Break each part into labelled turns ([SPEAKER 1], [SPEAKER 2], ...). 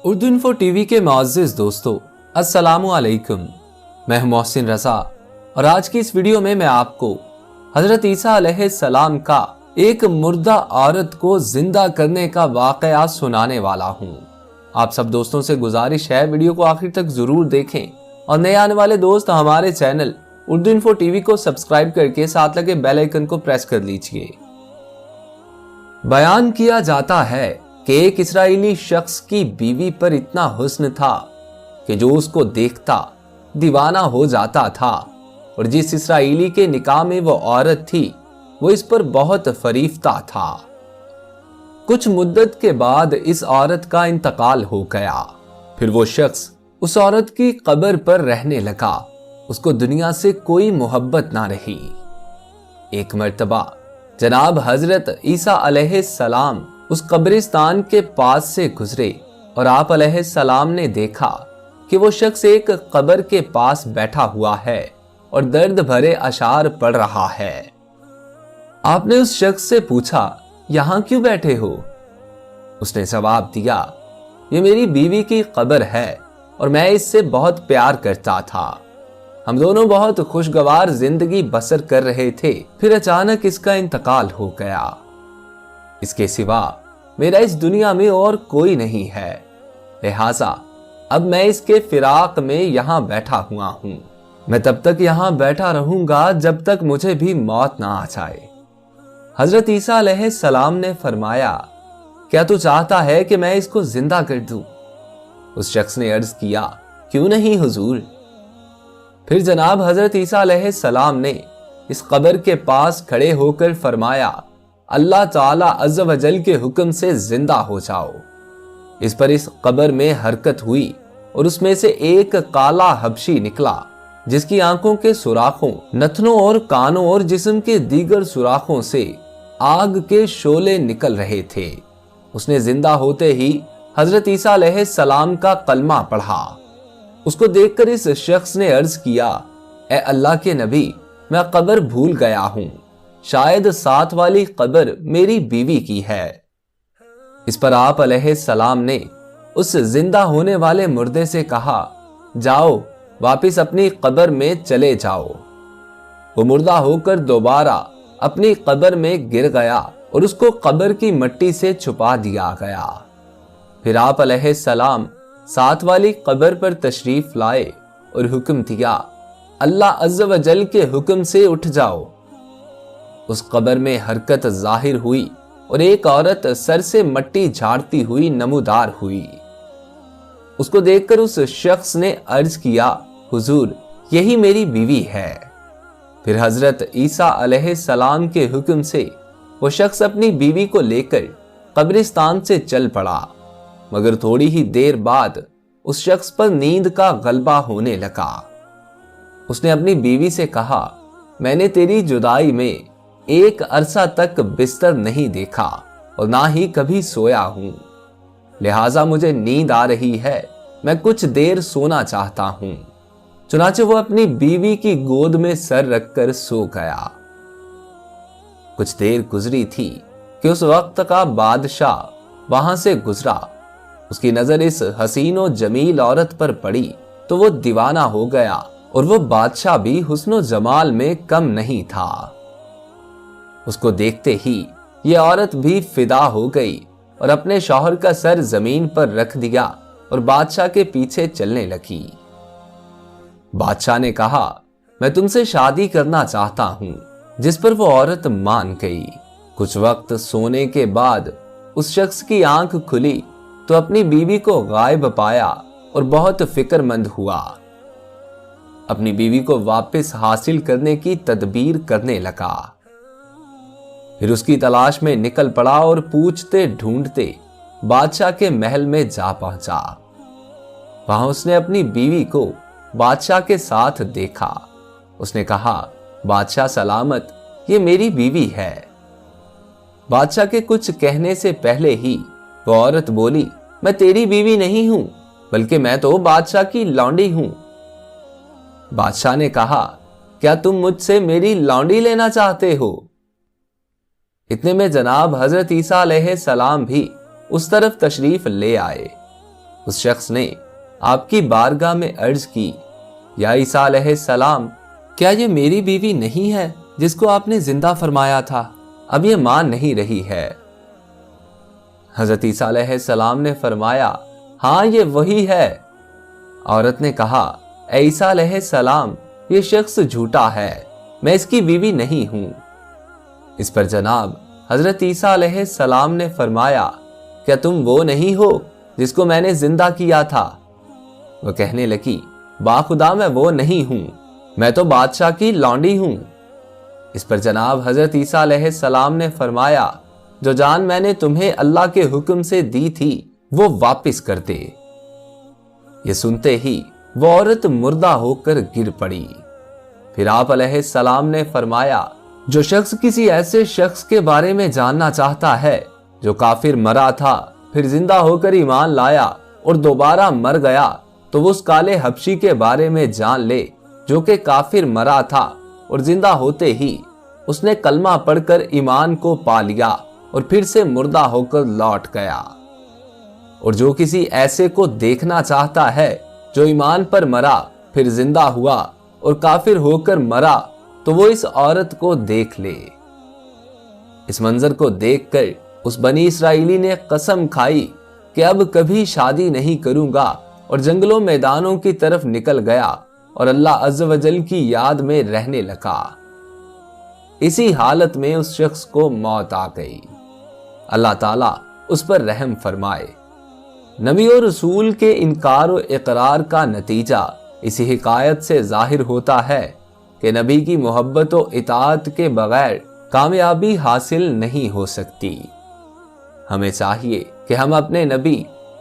[SPEAKER 1] Urdu info TV के मुअज़्ज़िज़ दोस्तों, अस्सलामु अलैकुम। मैं हूं मोहसिन रज़ा और आज की इस वीडियो में मैं आपको हज़रत ईसा अलैहिस्सलाम का एक मुर्दा औरत को जिंदा करने का वाक़या सुनाने वाला हूं। आप सब दोस्तों से गुजारिश है वीडियो को आखिर तक जरूर देखें और नए आने वाले दोस्त हमारे चैनल उर्दू इन्फो टीवी को सब्सक्राइब करके साथ लगे बेल आइकन को प्रेस कर लीजिए। बयान किया जाता है कि एक इस्राएली शख्स की बीवी पर इतना हुस्न था कि जो उसको देखता दीवाना हो जाता था, और जिस इस्राएली के निकाह में वो औरत थी वो इस पर बहुत फरीफ्ता था। कुछ मुद्दत के बाद इस औरत का इंतकाल हो गया। फिर वो शख्स उस औरत की कब्र पर रहने लगा। उसको दुनिया से कोई मोहब्बत ना रही। एक मर्तबा जनाब हजरत ईसा अलैहिस्सलाम उस कब्रिस्तान के पास से गुजरे और आप अलैहिस्सलाम ने देखा कि वो शख्स एक कब्र के पास बैठा हुआ है और दर्द भरे अशार पढ़ रहा है। आपने उस शख्स से पूछा, यहां क्यों बैठे हो? उसने जवाब दिया, ये मेरी बीवी की कब्र है और मैं इससे बहुत प्यार करता था। हम दोनों बहुत खुशगवार जिंदगी बसर कर रहे थे, फिर अचानक इसका इंतकाल हो गया। इसके सिवा मेरा इस दुनिया में और कोई नहीं है, लिहाजा अब मैं इसके फिराक में यहां बैठा हुआ हूं। मैं तब तक यहां बैठा रहूंगा जब तक मुझे भी मौत ना आ जाए। हजरत ईसा अलैहिस्सलाम ने फरमाया, क्या तू चाहता है कि मैं इसको जिंदा कर दूं? उस शख्स ने अर्ज किया, क्यों नहीं हुजूर। फिर जनाब हजरत ईसा अलैहिस्सलाम ने इस कब्र के पास खड़े होकर फरमाया, अल्लाह ताला अज़्ज़ व जल के हुक्म से जिंदा हो जाओ। इस पर इस कब्र में हरकत हुई और उसमें से एक काला हबशी निकला जिसकी आंखों के सुराखों, नथनों और कानों और जिस्म के दीगर सुराखों से आग के शोले निकल रहे थे। उसने जिंदा होते ही हजरत ईसा अलैहिस्सलाम का कलमा पढ़ा। उसको देखकर इस शख्स ने अर्ज किया, ए अल्लाह के नबी, मैं कब्र भूल गया हूं, शायद साथ वाली कब्र मेरी बीवी की है। इस पर आप अलैहिस्सलाम ने उस जिंदा होने वाले मुर्दे से कहा, जाओ वापिस अपनी कब्र में चले जाओ। वो मुर्दा होकर दोबारा अपनी कब्र में गिर गया और उसको कब्र की मिट्टी से छुपा दिया गया। फिर आप अलैहिस्सलाम साथ वाली कब्र पर तशरीफ लाए और हुक्म दिया, अल्लाह अज़्ज़ व जल के हुक्म से उठ जाओ। उस कब्र में हरकत जाहिर हुई और एक औरत सर से मिट्टी झाड़ती हुई नमूदार हुई। उसको देखकर उस शख्स ने अर्ज किया, हुजूर, यही मेरी बीवी है। फिर हजरत ईसा अलैहिस्सलाम के हुक्म से वो शख्स अपनी बीवी को लेकर कब्रिस्तान से चल पड़ा, मगर थोड़ी ही देर बाद उस शख्स पर नींद का गलबा होने लगा। उसने अपनी बीवी से कहा, मैंने तेरी जुदाई में एक अरसा तक बिस्तर नहीं देखा और ना ही कभी सोया हूं, लिहाजा मुझे नींद आ रही है, मैं कुछ देर सोना चाहता हूं। चुनाचे वो अपनी बीवी की गोद में सर रखकर सो गया। कुछ देर गुजरी थी कि उस वक्त का बादशाह वहां से गुजरा। उसकी नजर इस हसीन और जमील औरत पर पड़ी तो वो दीवाना हो गया, और वो बादशाह भी हुस्न जमाल में कम नहीं था। उसको देखते ही ये औरत भी फिदा हो गई और अपने शौहर का सर जमीन पर रख दिया और बादशाह के पीछे चलने लगी। बादशाह ने कहा, मैं तुमसे शादी करना चाहता हूं, जिस पर वो औरत मान गई। कुछ वक्त सोने के बाद उस शख्स की आंख खुली तो अपनी बीवी को गायब पाया और बहुत फिक्रमंद हुआ। अपनी बीवी को वापस हासिल करने की तदबीर करने लगा। फिर उसकी तलाश में निकल पड़ा और पूछते ढूंढते बादशाह के महल में जा पहुंचा। वहां उसने अपनी बीवी को बादशाह के साथ देखा। उसने कहा, बादशाह सलामत, ये मेरी बीवी है। बादशाह के कुछ कहने से पहले ही वो औरत बोली, मैं तेरी बीवी नहीं हूं, बल्कि मैं तो बादशाह की लौंडी हूं। बादशाह ने कहा, क्या तुम मुझसे मेरी लौंडी लेना चाहते हो? इतने में जनाब हजरत ईसा अलैहिस्सलाम भी उस तरफ तशरीफ ले आए। उस शख्स ने आपकी बारगाह में अर्ज की, या ईसा अलैहिस्सलाम, क्या ये मेरी बीवी नहीं है जिसको आपने जिंदा फरमाया था? अब ये मान नहीं रही है। हजरत ईसा अलैहिस्सलाम ने फरमाया, हाँ ये वही है। औरत ने कहा, ऐ ईसा अलैहिस्सलाम, ये शख्स झूठा है, मैं इसकी बीवी नहीं हूं। इस पर जनाब हजरत ईसा अलैहिस्सलाम ने फरमाया, क्या तुम वो नहीं हो जिसको मैंने जिंदा किया था? वो कहने लगी, बाखुदा मैं वो नहीं हूं, मैं तो बादशाह की लौंडी हूं। इस पर जनाब हजरत ईसा अलैहिस्सलाम ने फरमाया, जो जान मैंने तुम्हें अल्लाह के हुक्म से दी थी वो वापस कर दे। ये सुनते ही वो औरत मुर्दा होकर गिर पड़ी। फिर आप अलैहिस्सलाम ने फरमाया, जो शख्स किसी ऐसे शख्स के बारे में जानना चाहता है जो काफिर मरा था फिर जिंदा होकर ईमान लाया और दोबारा मर गया, तो वो उस काले हबशी के बारे में जान ले जो कि काफिर मरा था और जिंदा होते ही उसने कलमा पढ़कर ईमान को पा लिया और फिर से मुर्दा होकर लौट गया। और जो किसी ऐसे को देखना चाहता है जो ईमान पर मरा फिर जिंदा हुआ और काफिर होकर मरा, तो वो इस औरत को देख ले। इस मंजर को देखकर उस बनी इसराइली ने कसम खाई कि अब कभी शादी नहीं करूंगा और जंगलों मैदानों की तरफ निकल गया और अल्लाह अज़्ज़ व जल की याद में रहने लगा। इसी हालत में उस शख्स को मौत आ गई। अल्लाह ताला उस पर रहम फरमाए। नबी और रसूल के इनकार और इकरार का नतीजा इसी हिकायत से जाहिर होता है कि नबी की मोहब्बत और इताअत के बगैर कामयाबी हासिल नहीं हो सकती। हमें चाहिए कि हम अपने नबी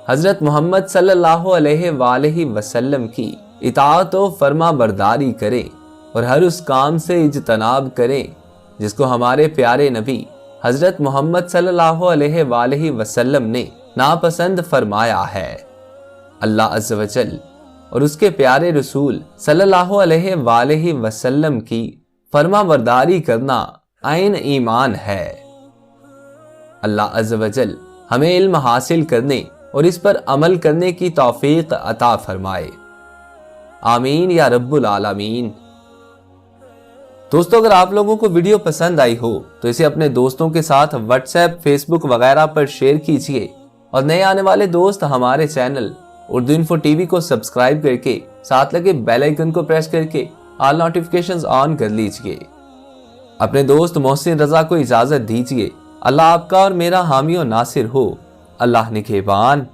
[SPEAKER 1] हजरत मोहम्मद सल्लल्लाहु अलैहि वसल्लम की इताअत और फर्मा बरदारी करें और हर उस काम से इज्तनाब करें जिसको हमारे प्यारे नबी हजरत मोहम्मद सल्लल्लाहु अलैहि वसल्लम ने नापसंद फरमाया है। अल्लाह अज़्ज़ व जल और उसके प्यारे रसूल सल्लल्लाहु अलैहि वसल्लम की फर्मा बरदारी करना आइन ईमान है। अल्लाह अज़्ज़ व जल हमें इल्म हासिल करने और इस पर अमल करने की तौफीक अता फरमाए। आमीन या रब्बुल आलमीन। दोस्तों, अगर आप लोगों को वीडियो पसंद आई हो तो इसे अपने दोस्तों के साथ व्हाट्सएप, फेसबुक वगैरह पर शेयर कीजिए और नए आने वाले दोस्त हमारे चैनल उर्दू इन्फो टीवी को सब्सक्राइब करके साथ लगे बेल आइकन को प्रेस करके ऑल नोटिफिकेशंस ऑन कर लीजिए। अपने दोस्त मोहसिन रजा को इजाजत दीजिए। अल्लाह आपका और मेरा हामी और नासिर हो। अल्लाह निगहबान।